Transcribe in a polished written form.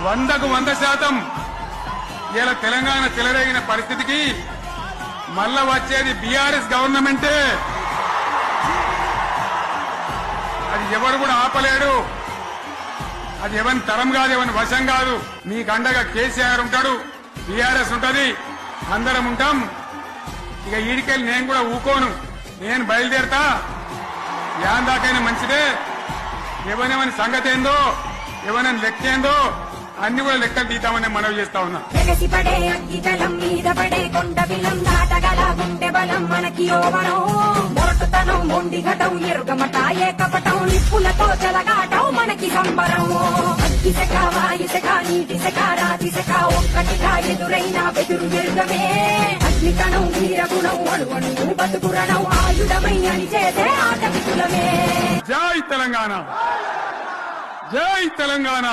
100కు 100% ఇలా తెలంగాణ చెలరేగిన పరిస్థితికి మళ్ళా వచ్చేది బీఆర్ఎస్ గవర్నమెంటే. అది ఎవరు కూడా ఆపలేడు. అది ఎవరి తరం కాదు, ఎవరి వశం కాదు. మీకు అండగా కేసీఆర్ ఉంటాడు, బీఆర్ఎస్ ఉంటది, అందరం ఉంటాం. ఇక ఈడికెళ్ళి నేను కూడా ఊకోను, నేను బయలుదేరతా. యాన్ దాకైనా మంచిదే. ఎవరెవరి సంగతి ఏందో, ఎవరైనా లెక్క ఏందో అన్ని కూడా లెక్కలు తీద్దామని మనవి చేస్తా ఉన్నా. పడే అగ్గితలం మీద పడే కొండ బిలం దాటగల గుండె బలం మనకి ఓవరం. మొరటుతనం మొండి ఘటం ఎరుగమట ఏకపటం నిప్పులతో చెలగాటం మనకి సంబరం. అగ్గిసెక వాయుసెక నీటిసెక రాతిసెక ఒక్కటిగా ఎదురైన బెదురు ఎరుగమే. అగ్నికణం వీరగుణం అణువణువు బతుకురణం ఆయుధమై అని చేసే ఆటవికులమే. జై తెలంగాణ, జై తెలంగాణ.